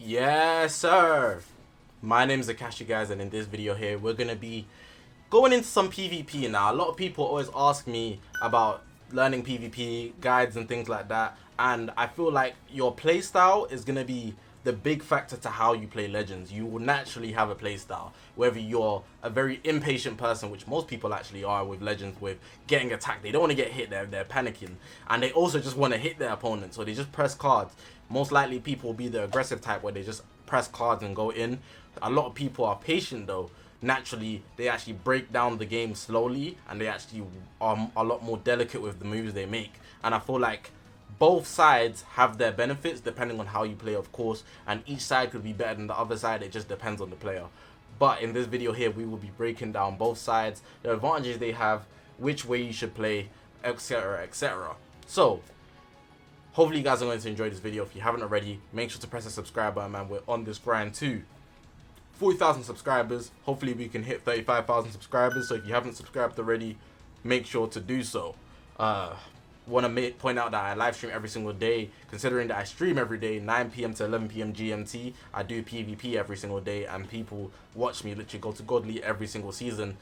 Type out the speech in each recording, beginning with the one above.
Yes, sir. My name's Zakashi, guys, and in this video here, we're gonna be going into some PvP now. A lot of people always ask me about learning PvP guides and things like that, and I feel like your playstyle is gonna be the big factor to how you play Legends. You will naturally have a playstyle, whether you're a very impatient person, which most people actually are with Legends, with getting attacked. They don't want to get hit, they're panicking, and they also just want to hit their opponent, so they just press cards. Most likely people will be the aggressive type where they just press cards and go in. A lot of people are patient though. Naturally, they actually break down the game slowly, and they actually are a lot more delicate with the moves they make. And I feel like both sides have their benefits depending on how you play, of course, and each side could be better than the other side. It just depends on the player. But in this video here, we will be breaking down both sides, the advantages they have, which way you should play, etc, etc. So hopefully you guys are going to enjoy this video. If you haven't already, make sure to press the subscribe button, man. We're on this grind to 40,000 subscribers. Hopefully we can hit 35,000 subscribers. So if you haven't subscribed already, make sure to do so. Want to point out that I live stream every single day. Considering that I stream every day, 9 p.m. to 11 p.m. GMT, I do PvP every single day, and people watch me literally go to Godly every single season.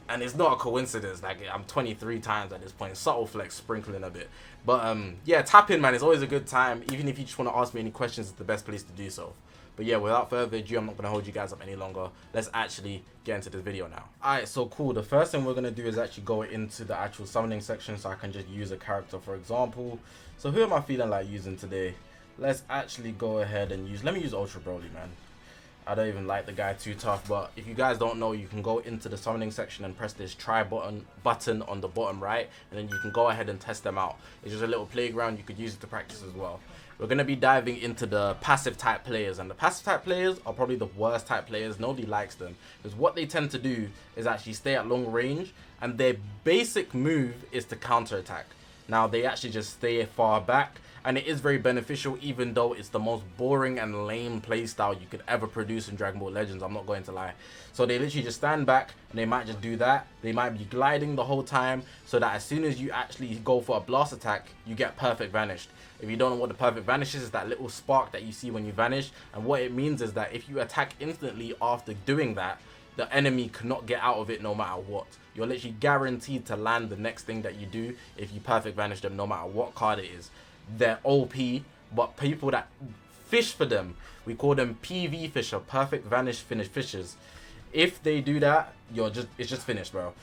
And it's not a coincidence, like I'm 23 times at this point. Subtle flex, sprinkling a bit. But yeah, tap in, man. It's always a good time. Even if you just want to ask me any questions, it's the best place to do so. But yeah, without further ado, I'm not going to hold you guys up any longer. Let's actually get into this video now. Alright, so cool. The first thing we're going to do is actually go into the actual summoning section, so I can just use a character, for example. So who am I feeling like using today? Let's actually go ahead and let me use Ultra Broly, man. I don't even like the guy too tough, but if you guys don't know, you can go into the summoning section and press this try button on the bottom right, and then you can go ahead and test them out. It's just a little playground. You could use it to practice as well. We're going to be diving into the passive type players, and the passive type players are probably the worst type players. Nobody likes them, because what they tend to do is actually stay at long range, and their basic move is to counter attack. Now they actually just stay far back, and it is very beneficial, even though it's the most boring and lame playstyle you could ever produce in Dragon Ball Legends. I'm not going to lie. So they literally just stand back, and they might just do that. They might be gliding the whole time, so that as soon as you actually go for a blast attack, you get perfect vanished. If you don't know what the perfect vanish is, it's that little spark that you see when you vanish. And what it means is that if you attack instantly after doing that, the enemy cannot get out of it no matter what. You're literally guaranteed to land the next thing that you do if you perfect vanish them, no matter what card it is. They're OP, but people that fish for them, we call them PV fisher, perfect vanish finish fishers. If they do that, it's just finished, bro.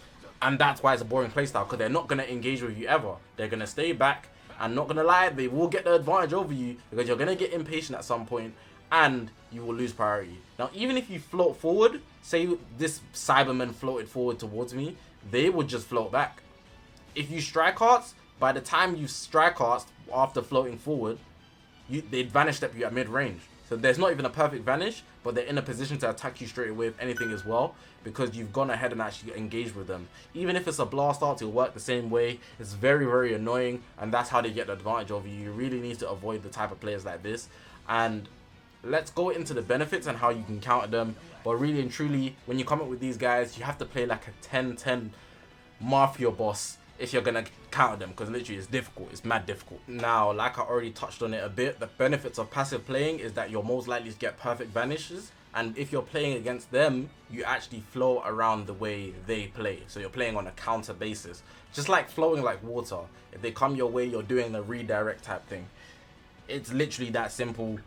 And that's why it's a boring playstyle, because they're not going to engage with you ever. They're going to stay back, and not going to lie, they will get the advantage over you, because you're going to get impatient at some point, and you will lose priority. Now, even if you float forward, say this Cyberman floated forward towards me, they would just float back. If you strike arts, by the time you strike arts after floating forward, they'd vanish step you at mid-range. So there's not even a perfect vanish, but they're in a position to attack you straight away with anything as well, because you've gone ahead and actually engaged with them. Even if it's a blast art, it'll work the same way. It's very, very annoying, and that's how they get the advantage over you. You really need to avoid the type of players like this. And let's go into the benefits and how you can counter them. But really and truly, when you come up with these guys, you have to play like a 10-10 Mafia boss if you're gonna counter them, because literally it's difficult. It's mad difficult. Now, like I already touched on it a bit, the benefits of passive playing is that you're most likely to get perfect vanishes, and if you're playing against them, you actually flow around the way they play. So you're playing on a counter basis, just like flowing like water. If they come your way, you're doing the redirect type thing. It's literally that simple.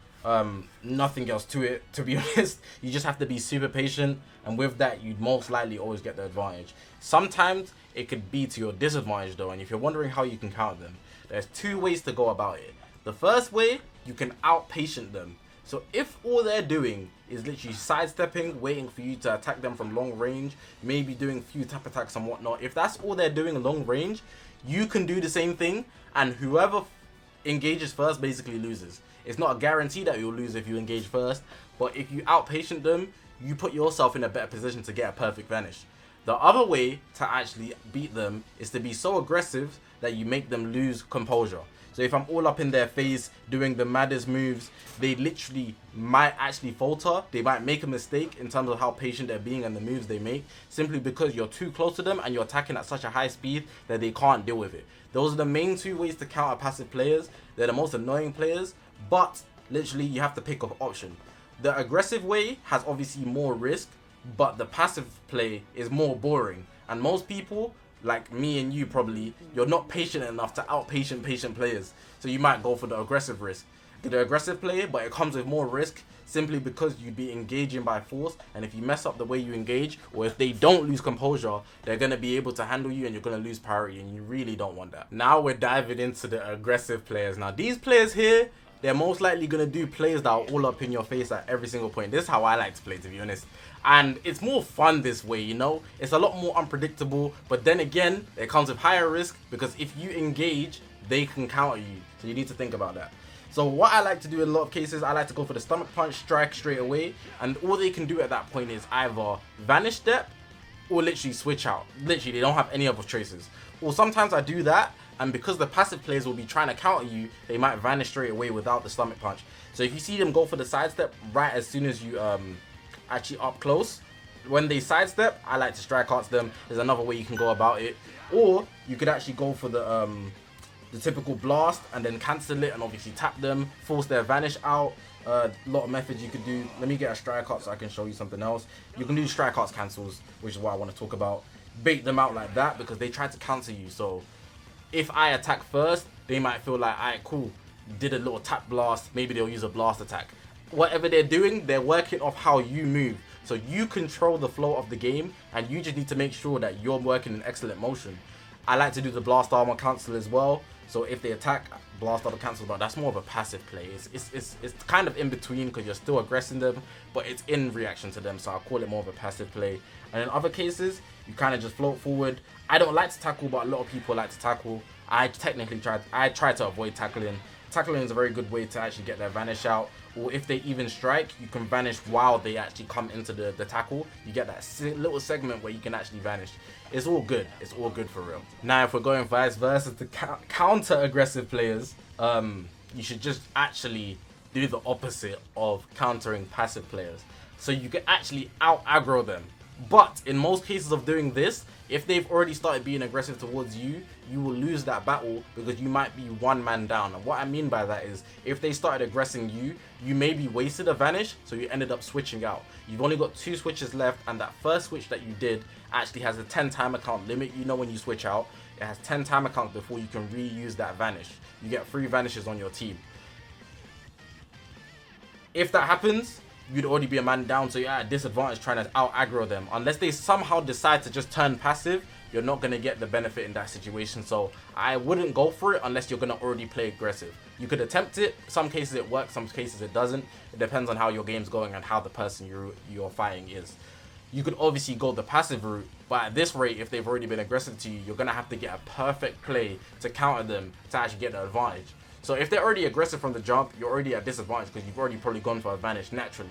Nothing else to it, to be honest. You just have to be super patient, and with that, you'd most likely always get the advantage. Sometimes it could be to your disadvantage though, and if you're wondering how you can counter them, there's two ways to go about it. The first way, you can outpatient them. So if all they're doing is literally sidestepping, waiting for you to attack them from long range, maybe doing few tap attacks and whatnot, if that's all they're doing long range, you can do the same thing, and whoever engages first basically loses. It's not a guarantee that you'll lose if you engage first, but if you outpatient them, you put yourself in a better position to get a perfect vanish. The other way to actually beat them is to be so aggressive that you make them lose composure. So if I'm all up in their face doing the maddest moves, they literally might actually falter. They might make a mistake in terms of how patient they're being and the moves they make, simply because you're too close to them and you're attacking at such a high speed that they can't deal with it. Those are the main two ways to counter passive players. They're the most annoying players, but literally you have to pick an option. The aggressive way has obviously more risk, but the passive play is more boring. And most people, like me and you probably, you're not patient enough to out-patient players. So you might go for the aggressive risk. The aggressive play, but it comes with more risk simply because you'd be engaging by force, and if you mess up the way you engage, or if they don't lose composure, they're going to be able to handle you and you're going to lose priority, and you really don't want that. Now we're diving into the aggressive players. Now these players here, they're most likely going to do plays that are all up in your face at every single point. This is how I like to play, to be honest. And it's more fun this way, you know? It's a lot more unpredictable, but then again, it comes with higher risk because if you engage, they can counter you. So you need to think about that. So what I like to do in a lot of cases, I like to go for the stomach punch, strike straight away, and all they can do at that point is either vanish step or literally switch out. Literally, they don't have any other choices. Or sometimes I do that, and because the passive players will be trying to counter you, they might vanish straight away without the stomach punch. So if you see them go for the sidestep right as soon as you actually up close, when they sidestep, I like to strike arts them. There's another way you can go about it. Or you could actually go for the typical blast and then cancel it and obviously tap them, force their vanish out. A lot of methods you could do. Let me get a strike art so I can show you something else. You can do strike arts cancels, which is what I want to talk about. Bait them out like that because they try to cancel you. So if I attack first, they might feel like, alright, cool, did a little tap blast, maybe they'll use a blast attack. Whatever they're doing, they're working off how you move. So you control the flow of the game, and you just need to make sure that you're working in excellent motion. I like to do the blast armor cancel as well. So if they attack, blast armor cancel, but that's more of a passive play. It's kind of in between because you're still aggressing them, but it's in reaction to them. So I'll call it more of a passive play. And in other cases, you kind of just float forward. I don't like to tackle, but a lot of people like to tackle. I try to avoid tackling. Tackling is a very good way to actually get their vanish out. Or if they even strike, you can vanish while they actually come into the tackle. You get that little segment where you can actually vanish. It's all good. It's all good for real. Now, if we're going vice versa to counter aggressive players, you should just actually do the opposite of countering passive players. So you can actually out aggro them. But in most cases of doing this, if they've already started being aggressive towards you, you will lose that battle because you might be one man down. And what I mean by that is, if they started aggressing you, you maybe wasted a vanish, so you ended up switching out. You've only got 2 switches left, and that first switch that you did actually has a 10 timer count limit. You know, when you switch out, it has 10 timer counts before you can reuse that vanish. You get 3 vanishes on your team. If that happens, you'd already be a man down, so you're at a disadvantage trying to out aggro them. Unless they somehow decide to just turn passive, you're not going to get the benefit in that situation. So I wouldn't go for it unless you're going to already play aggressive. You could attempt it. Some cases it works, some cases it doesn't. It depends on how your game's going and how the person you're fighting is. You could obviously go the passive route, but at this rate, if they've already been aggressive to you, you're going to have to get a perfect play to counter them to actually get the advantage. So if they're already aggressive from the jump, you're already at disadvantage because you've already probably gone for advantage naturally.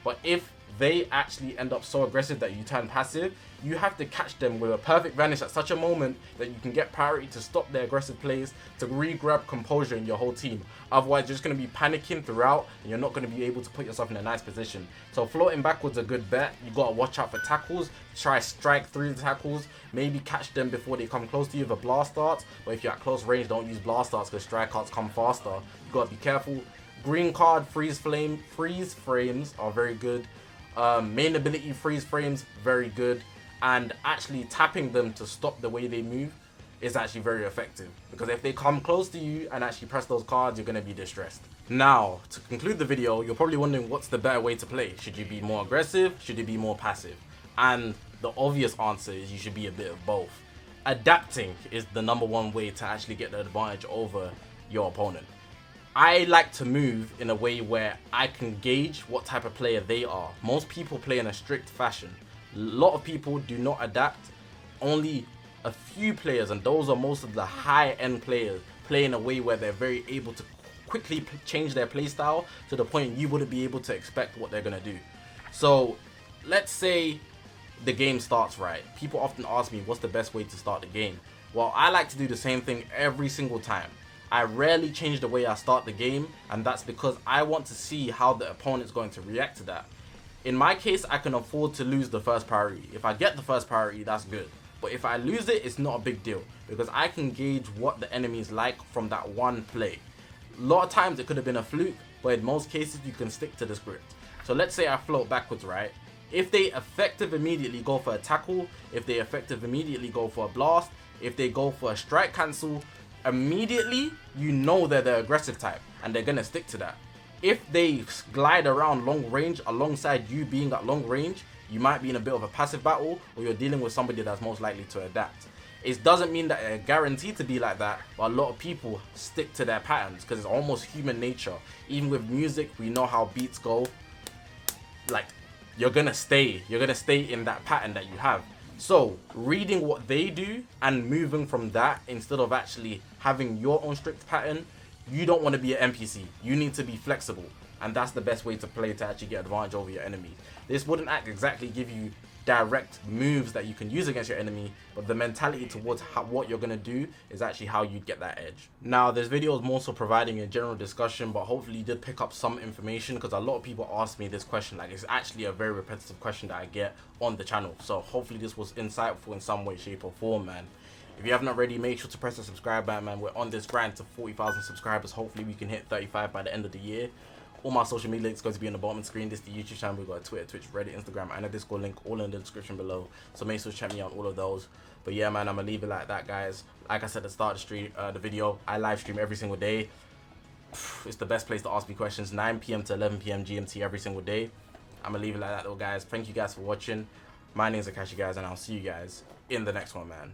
But if they actually end up so aggressive that you turn passive, you have to catch them with a perfect vanish at such a moment that you can get priority to stop their aggressive plays, to re-grab composure in your whole team. Otherwise, you're just going to be panicking throughout and you're not going to be able to put yourself in a nice position. So floating backwards is a good bet. You got to watch out for tackles. Try strike through the tackles. Maybe catch them before they come close to you with a blast dart. But if you're at close range, don't use blast darts because strike arts come faster. You got to be careful. Green card freeze frames are very good. Main ability freeze frames, very good. And actually tapping them to stop the way they move is actually very effective. Because if they come close to you and actually press those cards, you're going to be distressed. Now, to conclude the video, you're probably wondering what's the better way to play. Should you be more aggressive? Should you be more passive? And the obvious answer is you should be a bit of both. Adapting is the #1 way to actually get the advantage over your opponent. I like to move in a way where I can gauge what type of player they are. Most people play in a strict fashion. A lot of people do not adapt. Only a few players, and those are most of the high-end players, play in a way where they're very able to quickly change their playstyle to the point you wouldn't be able to expect what they're going to do. So let's say the game starts right. People often ask me what's the best way to start the game. Well, I like to do the same thing every single time. I rarely change the way I start the game, and that's because I want to see how the opponent's going to react to that. In my case, I can afford to lose the first priority. If I get the first priority, that's good. But if I lose it, it's not a big deal because I can gauge what the enemy is like from that one play. A lot of times it could have been a fluke, but in most cases you can stick to the script. So let's say I float backwards, right? If they effective immediately go for a tackle, if they effective immediately go for a blast, if they go for a strike cancel, immediately you know they're the aggressive type and they're gonna stick to that. If they glide around long range alongside you being at long range, you might be in a bit of a passive battle, or you're dealing with somebody that's most likely to adapt. It doesn't mean that they're guaranteed to be like that, but a lot of people stick to their patterns because it's almost human nature. Even with music, we know how beats go. Like, you're gonna stay in that pattern that you have. So reading what they do and moving from that instead of actually having your own strict pattern, you don't want to be an NPC. You need to be flexible, and that's the best way to play to actually get advantage over your enemies. This wouldn't exactly give you direct moves that you can use against your enemy, but the mentality towards what you're gonna do is actually how you get that edge. Now, this video is more so providing a general discussion, but hopefully you did pick up some information, because a lot of people ask me this question. Like, it's actually a very repetitive question that I get on the channel, so hopefully this was insightful in some way, shape or form, man. If you haven't already, make sure to press the subscribe button, man. We're on this grind to 40,000 subscribers. Hopefully we can hit 35 by the end of the year. All my social media links going to be on the bottom of the screen. This is the YouTube channel. We've got a Twitter, Twitch, Reddit, Instagram, and a Discord link all in the description below. So make sure to check me out on all of those. But yeah, man, I'm going to leave it like that, guys. Like I said at the start of the video, I live stream every single day. It's the best place to ask me questions. 9 PM to 11 PM GMT every single day. I'm going to leave it like that, though, guys. Thank you guys for watching. My name is Zakashi, guys, and I'll see you guys in the next one, man.